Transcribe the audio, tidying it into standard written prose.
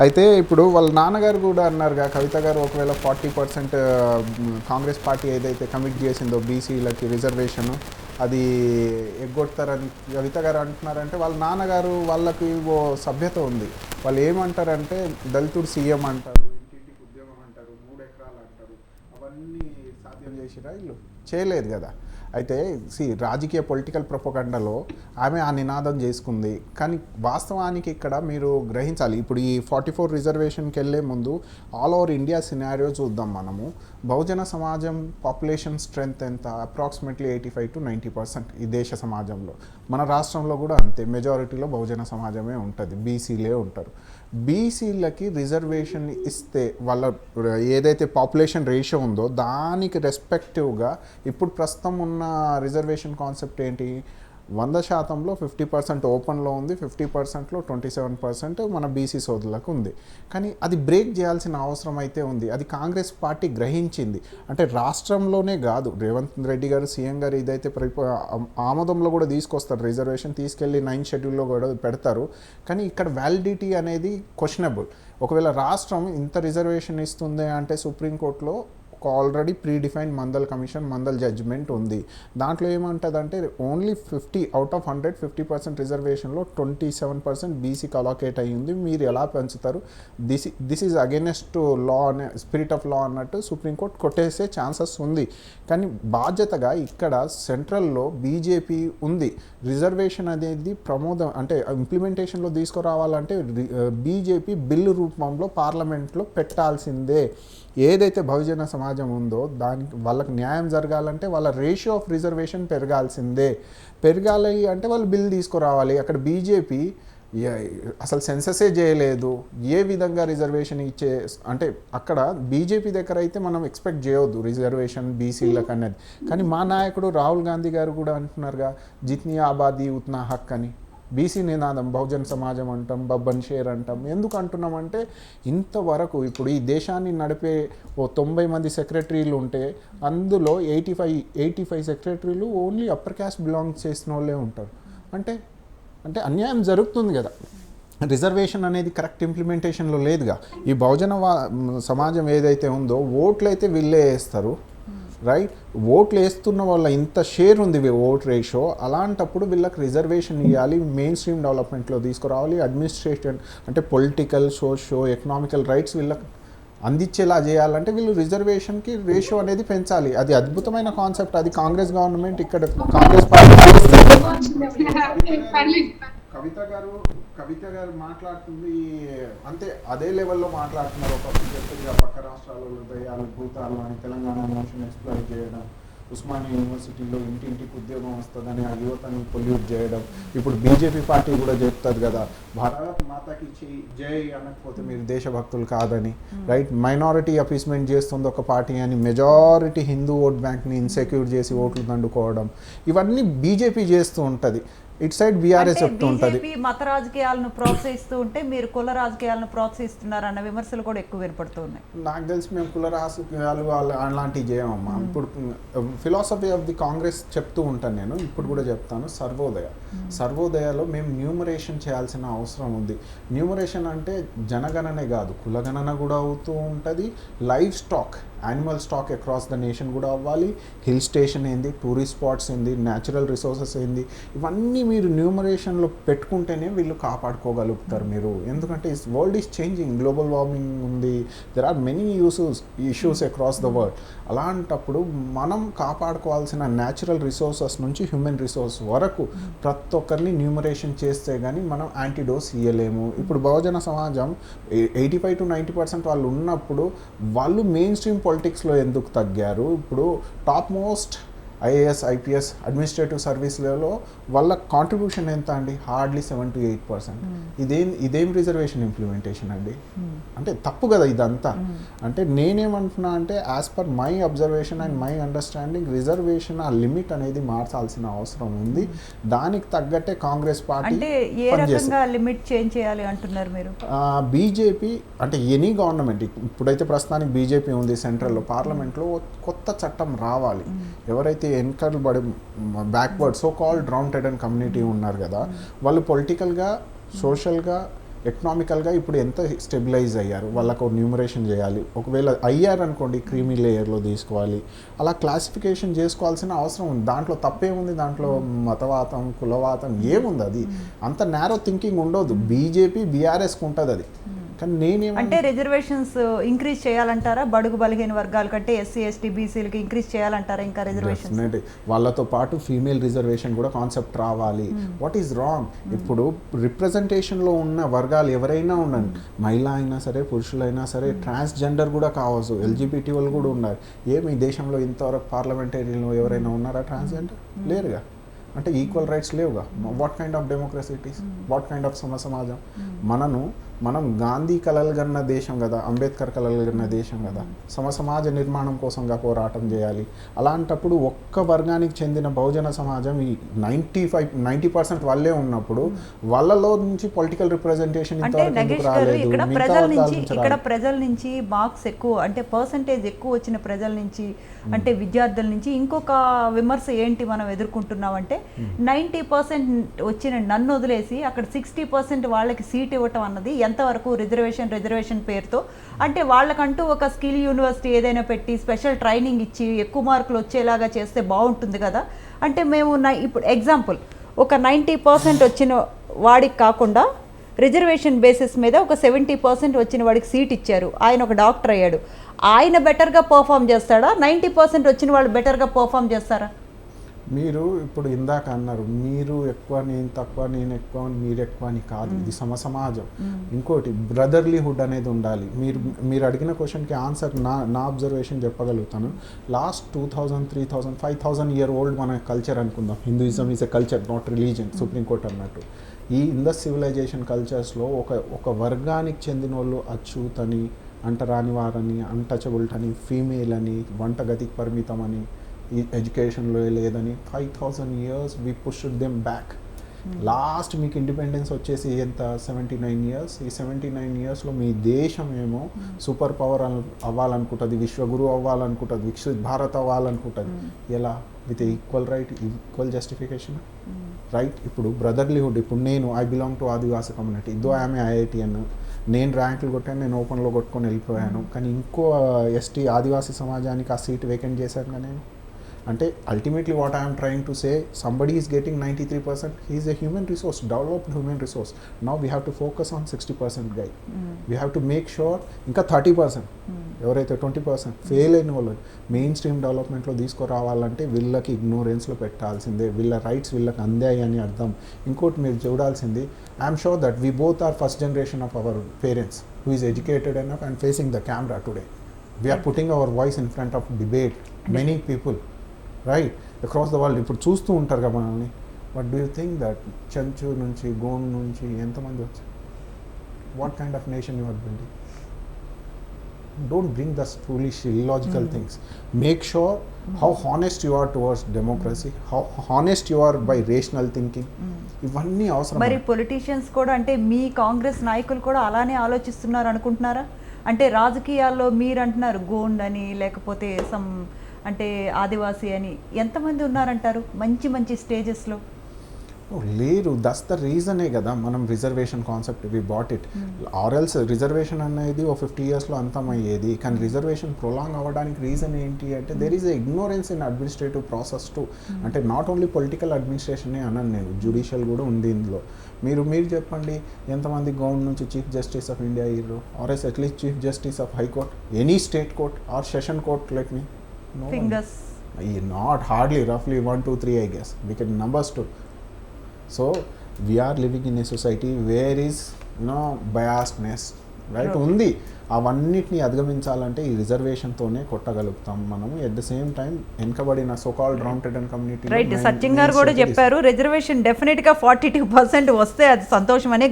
అయితే ఇప్పుడు వాళ్ళ నాన్నగారు కూడా అన్నారుగా, కవిత గారు ఒకవేళ 40% కాంగ్రెస్ పార్టీ ఏదైతే కమిట్ చేసిందో బీసీలకి రిజర్వేషన్ అది ఎగ్గొడతారని కవిత గారు అంటున్నారంటే, వాళ్ళ నాన్నగారు వాళ్ళకి ఓ సభ్యత ఉంది. వాళ్ళు ఏమంటారంటే దళితుడు సీఎం అంటారు, ఇంటింటికి ఉద్యోగం అంటారు, 3 ఎకరాలు అంటారు. అవన్నీ సాధ్యం చేసిరా వీళ్ళు? చేయలేదు కదా. అయితే రాజకీయ పొలిటికల్ ప్రొపగండలో ఆమె ఆ నినాదం చేసుకుంది. కానీ వాస్తవానికి ఇక్కడ మీరు గ్రహించాలి, ఇప్పుడు ఈ 44 రిజర్వేషన్కి వెళ్ళే ముందు ఆల్ ఓవర్ ఇండియా సినారియో చూద్దాం మనము. బహుజన సమాజం పాపులేషన్ స్ట్రెంగ్త్ ఎంత? అప్రాక్సిమేట్లీ 85 to 90% ఈ దేశ సమాజంలో. మన రాష్ట్రంలో కూడా అంతే, మెజారిటీలో బహుజన సమాజమే ఉంటుంది, బీసీలే ఉంటారు. బీసీలకి రిజర్వేషన్ ఇస్తే వాళ్ళ ఏదైతే పాపులేషన్ రేషియో ఉందో దానికి రెస్పెక్టివ్గా ఇప్పుడు ప్రస్తుతం ఉన్న రిజర్వేషన్ కాన్సెప్ట్ ఏంటి? 100%లో 50% ఓపెన్లో ఉంది, 50%లో 27% మన బీసీ సోదరులకు ఉంది. కానీ అది బ్రేక్ చేయాల్సిన అవసరం అయితే ఉంది. అది కాంగ్రెస్ పార్టీ గ్రహించింది. అంటే రాష్ట్రంలోనే కాదు, రేవంత్ రెడ్డి గారు సీఎం గారు ఇదైతే ఆమోదంలో కూడా తీసుకొస్తారు, రిజర్వేషన్ తీసుకెళ్ళి 9th షెడ్యూల్లో కూడా పెడతారు. కానీ ఇక్కడ వ్యాలిడిటీ అనేది క్వశ్చనబుల్. ఒకవేళ రాష్ట్రం ఇంత రిజర్వేషన్ ఇస్తుంది అంటే సుప్రీంకోర్టులో already predefined Mandal commission Mandal judgement ఉంది. దాంట్లో ఏమంటుందంటే ఓన్లీ 50 out of 100 50% రిజర్వేషన్లో 27% బీసీకి అలాకేట్ అయ్యింది. మీరు ఎలా పెంచుతారు? దిస్ ఈజ్ అగైనెస్ట్ లా అనే స్పిరిట్ ఆఫ్ లా అన్నట్టు సుప్రీంకోర్టు కొట్టేసే ఛాన్సెస్ ఉంది. కానీ బాధ్యతగా ఇక్కడ సెంట్రల్లో బీజేపీ ఉంది. రిజర్వేషన్ అనేది అంటే ఇంప్లిమెంటేషన్లో తీసుకురావాలంటే బీజేపీ బిల్లు రూపంలో పార్లమెంట్లో పెట్టాల్సిందే. ఏదైతే బహుజన సమాజం ఉందో దానికి వాళ్ళకి న్యాయం జరగాలంటే వాళ్ళ రేషియో ఆఫ్ రిజర్వేషన్ పెరగాల్సిందే. పెరగాలి అంటే వాళ్ళు బిల్ తీసుకురావాలి. అక్కడ బీజేపీ అసలు సెన్ససే చేయలేదు. ఏ విధంగా రిజర్వేషన్ ఇచ్చే అంటే అక్కడ బీజేపీ దగ్గర అయితే మనం ఎక్స్పెక్ట్ చేయవద్దు రిజర్వేషన్ బీసీలకు అన్నది. కానీ మా నాయకుడు రాహుల్ గాంధీ గారు కూడా అంటున్నారుగా, జిత్నీ ఆబాదీ ఉత్నా హక్ అని. బీసీ నినాదం, బహుజన్ సమాజం అంటాం, బబ్బన్ షేర్ అంటాం. ఎందుకు అంటున్నామంటే ఇంతవరకు ఇప్పుడు ఈ దేశాన్ని నడిపే 90 మంది సెక్రటరీలు ఉంటే అందులో 85 సెక్రటరీలు ఓన్లీ అప్పర్ క్యాస్ట్ బిలాంగ్ చేసిన వాళ్ళే ఉంటారు. అంటే అంటే అన్యాయం జరుగుతుంది కదా. రిజర్వేషన్ అనేది కరెక్ట్ ఇంప్లిమెంటేషన్లో లేదుగా. ఈ బహుజన సమాజం ఏదైతే ఉందో ఓట్లు అయితే వీళ్ళే వేస్తారు, రైట్? ఓట్లు వేస్తున్న వాళ్ళ ఇంత షేర్ ఉంది ఓట్ రేషియో. అలాంటప్పుడు వీళ్ళకి రిజర్వేషన్ ఇవ్వాలి, మెయిన్ స్ట్రీమ్ డెవలప్మెంట్లో తీసుకురావాలి. అడ్మినిస్ట్రేషన్ అంటే పొలిటికల్, సోషో ఎకనామికల్ రైట్స్ వీళ్ళకి అందించేలా చేయాలంటే వీళ్ళు రిజర్వేషన్కి రేషియో అనేది పెంచాలి. అది అద్భుతమైన కాన్సెప్ట్. అది కాంగ్రెస్ గవర్నమెంట్ ఇక్కడ కాంగ్రెస్ పార్టీ కవిత గారు మాట్లాడుతుంది అంతే, అదే లెవెల్లో మాట్లాడుతున్నారు. ఒకప్పుడు చెప్పేది పక్క రాష్ట్రాలలో దయాలు భూతాలు అని తెలంగాణ మోషన్ ఎక్స్ప్లోర్ చేయడం, ఉస్మానియా యూనివర్సిటీలో ఇంటింటికి ఉద్యోగం వస్తుందని ఆ యువతని పొల్యూట్ చేయడం. ఇప్పుడు బీజేపీ పార్టీ కూడా చెప్తుంది కదా, భారత్ మాతాకి జై అనకపోతే మీరు దేశభక్తులు కాదని, రైట్? మైనారిటీ అపీస్మెంట్ చేస్తుంది ఒక పార్టీ అని మెజారిటీ హిందూ ఓట్ బ్యాంక్ని ఇన్సెక్యూర్ చేసి ఓట్లు దండుకోవడం, ఇవన్నీ బీజేపీ చేస్తూ ఉంటుంది. ఇట్ సైడ్ బీఆర్ఎస్ చెప్తూ ఉంటుంది. మత రాజకీయాలను ప్రోత్సహిస్తూ ఉంటే మీరు కుల రాజకీయాలను ప్రోత్సహిస్తున్నారు అన్న విమర్శలు కూడా ఎక్కువ వినపడుతున్నాయి. నాకు తెలిసి మేము కుల రాజకీయాలు అలాంటివి చేయమమ్మా. ఇప్పుడు ఫిలాసఫీ ఆఫ్ ది కాంగ్రెస్ చెప్తూ ఉంటాను నేను, ఇప్పుడు కూడా చెప్తాను. సర్వోదయలో మేము న్యూమరేషన్ చేయాల్సిన అవసరం ఉంది. న్యూమరేషన్ అంటే జనగణనే కాదు, కులగణన కూడా అవుతూ ఉంటుంది. Live stock, animal stock across the nation కూడా అవ్వాలి. హిల్ స్టేషన్ ఏంది, టూరిస్ట్ స్పాట్స్ ఏంది, న్యాచురల్ రిసోర్సెస్ ఏంది, ఇవన్నీ మీరు న్యూమరేషన్లో పెట్టుకుంటేనే వీళ్ళు కాపాడుకోగలుగుతారు మీరు. ఎందుకంటే world is changing, global warming ఉంది, there are many issues across the world. అలాంటప్పుడు మనం కాపాడుకోవాల్సిన న్యాచురల్ రిసోర్సెస్ నుంచి హ్యూమన్ రిసోర్స్ వరకు ప్రతి ఒక్కరిని న్యూమరేషన్ చేస్తే కానీ మనం యాంటీడోస్ ఇవ్వలేము. ఇప్పుడు బహుజన సమాజం 85 to 90% వాళ్ళు ఉన్నప్పుడు వాళ్ళు మెయిన్ స్ట్రీమ్ పొలిటిక్స్లో ఎందుకు తగ్గారు? ఇప్పుడు top most IAS, IPS, administrative సర్వీస్లలో వాళ్ళ కాంట్రిబ్యూషన్ ఎంత అండి? Hardly 7 to 8%. ఇదేం రిజర్వేషన్ ఇంప్లిమెంటేషన్ అండి? అంటే తప్పు కదా ఇదంతా. అంటే నేనేమంటున్నా అంటే as per my observation and my understanding reservation ఆ లిమిట్ అనేది మార్చాల్సిన అవసరం ఉంది. దానికి తగ్గట్టే కాంగ్రెస్ పార్టీ లిమిట్ చేంజ్ చేయాలి అంటున్నారు మీరు. బీజేపీ అంటే ఎనీ గవర్నమెంట్, ఇప్పుడైతే ప్రస్తుతానికి బీజేపీ ఉంది సెంట్రల్లో, పార్లమెంట్లో కొత్త చట్టం రావాలి. ఎవరైతే ఎన్కర్బడి బ్యాక్వర్డ్ సో కాల్డ్ రౌండ్ టెడన్ కమ్యూనిటీ ఉన్నారు కదా, వాళ్ళు పొలిటికల్గా, సోషల్గా, ఎకనామికల్గా ఇప్పుడు ఎంత స్టెబిలైజ్ అయ్యారు, వాళ్ళకు న్యూమరేషన్ చేయాలి, ఒకవేళ అయ్యారనుకోండి క్రీమీ లేయర్లో తీసుకోవాలి, అలా క్లాసిఫికేషన్ చేసుకోవాల్సిన అవసరం ఉంది. దాంట్లో తప్పేముంది, దాంట్లో మతవాతం కులవాతం ఏముంది, అది అంత నేరో థింకింగ్ ఉండదు. బీజేపీ బీఆర్ఎస్కి ఉంటుంది అది. కానీ నేనేమంటే అంటే రిజర్వేషన్స్ ఇంక్రీజ్ చేయాలంటారా, బడుగు బలహీన వర్గాల కంటే ఎస్సీ ఎస్టీ బీసీలకి ఇంక్రీజ్ చేయాలంటారా ఇంకా రిజర్వేషన్స్? వాళ్ళతో పాటు ఫీమేల్ రిజర్వేషన్ కూడా కాన్సెప్ట్ రావాలి. What is wrong? ఇప్పుడు రిప్రజెంటేషన్లో ఉన్న వర్గాలు ఎవరైనా ఉండండి, మహిళ అయినా సరే పురుషులైనా సరే, ట్రాన్స్జెండర్ కూడా కావచ్చు, ఎల్జిబిటీ వాళ్ళు కూడా ఉన్నారు. ఏమి ఈ దేశంలో ఇంతవరకు పార్లమెంటరీలో ఎవరైనా ఉన్నారా ట్రాన్స్జెండర్? లేరుగా. అంటే ఈక్వల్ రైట్స్ లేవుగా. What kind of democracy it is? What kind of సమాజం? మనం గాంధీ కలలు కన్న దేశం కదా, అంబేద్కర్ కలలు కన్న దేశం కదా, సమాజ నిర్మాణం కోసంగా పోరాటం చేయాలి. అలాంటప్పుడు ఒక్క వర్గానికి చెందిన బహుజన సమాజం ఈ 90% వాళ్ళే ఉన్నప్పుడు వాళ్ళలో నుంచి పొలిటికల్ రిప్రజెంటేషన్ ఇక్కడ ప్రజల నుంచి మార్క్స్ ఎక్కువ, అంటే పర్సంటేజ్ ఎక్కువ వచ్చిన ప్రజల నుంచి, అంటే విద్యార్థుల నుంచి ఇంకొక విమర్శ ఏంటి మనం ఎదుర్కొంటున్నామంటే 90% వచ్చిన నన్ను వదిలేసి అక్కడ 60% వాళ్ళకి సీట్ ఇవ్వటం అన్నది ఎంతవరకు రిజర్వేషన్ పేరుతో, అంటే వాళ్ళకంటూ ఒక స్కిల్ యూనివర్సిటీ ఏదైనా పెట్టి స్పెషల్ ట్రైనింగ్ ఇచ్చి ఎక్కువ మార్కులు వచ్చేలాగా చేస్తే బాగుంటుంది కదా. అంటే మేము ఇప్పుడు ఎగ్జాంపుల్ ఒక 90% వచ్చిన వాడికి కాకుండా రిజర్వేషన్ బేసిస్ మీద ఒక 70% వచ్చిన వాడికి సీట్ ఇచ్చారు, ఆయన ఒక డాక్టర్ అయ్యాడు, ఆయన బెటర్గా పర్ఫామ్ చేస్తాడా, 90% వచ్చిన వాళ్ళు బెటర్గా పర్ఫామ్ చేస్తారా? మీరు ఇప్పుడు ఇందాక అన్నారు, మీరు ఎక్కువ నేను తక్కువ, నేను ఎక్కువ మీరు ఎక్కువ అని కాదు, ఇది సమాజం. ఇంకోటి బ్రదర్లీహుడ్ అనేది ఉండాలి. మీరు అడిగిన క్వశ్చన్కి ఆన్సర్ నా అబ్జర్వేషన్ చెప్పగలుగుతాను. లాస్ట్ 2000, 3000, 5000 ఇయర్ ఓల్డ్ మన కల్చర్ అనుకుందాం. Hinduism is a culture, not religion, supreme court అన్నట్టు. ఈ ఇండస్ సివిలైజేషన్ కల్చర్స్లో ఒక వర్గానికి చెందిన వాళ్ళు అచ్యూతని, అంటరాని వారని, అన్టచబుల్ట్ అని, ఫీమేల్ అని, వంటగతికి పరిమితం అని, ఈ ఎడ్యుకేషన్లో లేదని 5000 years వి పుష్డ్ దెమ్ బ్యాక్. లాస్ట్ మీకు ఇండిపెండెన్స్ వచ్చేసి ఎంత 79 years. ఈ 79 yearsలో మీ దేశం ఏమో సూపర్ పవర్ అవ్వాలనుకుంటుంది, విశ్వగురు అవ్వాలనుకుంటుంది, వికసిత్ భారత్ అవ్వాలనుకుంటుంది. ఎలా? With equal right, equal justification, right? ఇప్పుడు బ్రదర్లీహుడ్, ఇప్పుడు I belong to Adivasi community, though I'm IITian, నేను ర్యాంకులు కొట్టాను, నేను ఓపెన్లో కొట్టుకొని వెళ్ళిపోయాను, కానీ ఇంకో ఎస్టీ ఆదివాసీ సమాజానికి ఆ సీట్ వేకెంట్ చేశాను కదా నేను. అంటే ultimately what I'm trying to say, somebody is getting 93%, he's a human resource, developed human resource. Now we have to focus on 60% guy. We have to make sure ఇంకా 30% ఎవరైతే 20% fail అయిన వాళ్ళు main stream డెవలప్మెంట్లో తీసుకురావాలంటే వీళ్ళకి ఇగ్నోరెన్స్లో పెట్టాల్సిందే. వీళ్ళ rights వీళ్ళకి అందాయి అని అర్థం. ఇంకోటి మీరు చూడాల్సింది, I'm sure that we both are first generation of our parents who is educated enough and facing the camera today. We are putting our voice in front of debate many people, right, across the world. ఇప్పుడు చూస్తూ ఉంటారు కదా మనల్ని. But do you think that Chenchu నుంచి, గోండ్ నుంచి ఎంతమంది వచ్చారు? What kind of nation you are building? Don't bring the foolish, illogical things. Make sure how honest you are towards democracy, how honest you are by rational thinking. ఇవన్నీ అవసరం. మరి politicians కూడా, అంటే మీ కాంగ్రెస్ నాయకులు కూడా అలానే ఆలోచిస్తున్నారు అనుకుంటున్నారా? అంటే రాజకీయాల్లో మీరు అంటున్నారు గోండ్ అని, లేకపోతే అంటే ఆదివాసీ అని, ఎంతమంది ఉన్నారంటారు మంచి మంచి స్టేజెస్లో? లేరు. దట్స్ ద రీజనే కదా మనం reservation concept we bought it. ఆర్ఎల్స్ రిజర్వేషన్ అనేది ఓ 50 yearsలో అంతమయ్యేది. కానీ రిజర్వేషన్ ప్రొలాంగ్ అవ్వడానికి రీజన్ ఏంటి అంటే there is a ignorance in administrative process to. అంటే నాట్ ఓన్లీ పొలిటికల్ అడ్మినిస్ట్రేషనే అనను నేను, జ్యుడిషియల్ కూడా ఉంది ఇందులో. మీరు చెప్పండి, ఎంతమంది గవర్నమెంట్ నుంచి చీఫ్ జస్టిస్ ఆఫ్ ఇండియా అయ్యారు, or as at least chief justice of high court, any state court or session court, let me know. Fingers, not hardly, roughly 1, 2, 3 I guess. We can numbers too. So we are living in a society where is biasness, right? ఉంది. అవన్నిటిని అధిగమించాలంటే ఈ రిజర్వేషన్తోనే కొట్టగలుగుతాం మనము. At the same time వెనుకబడిన so called రౌంటెడ్ అండ్ community, right, Sachin గారు కూడా చెప్పారు రిజర్వేషన్ డెఫినెట్గా 42% వస్తే అది సంతోషం అని.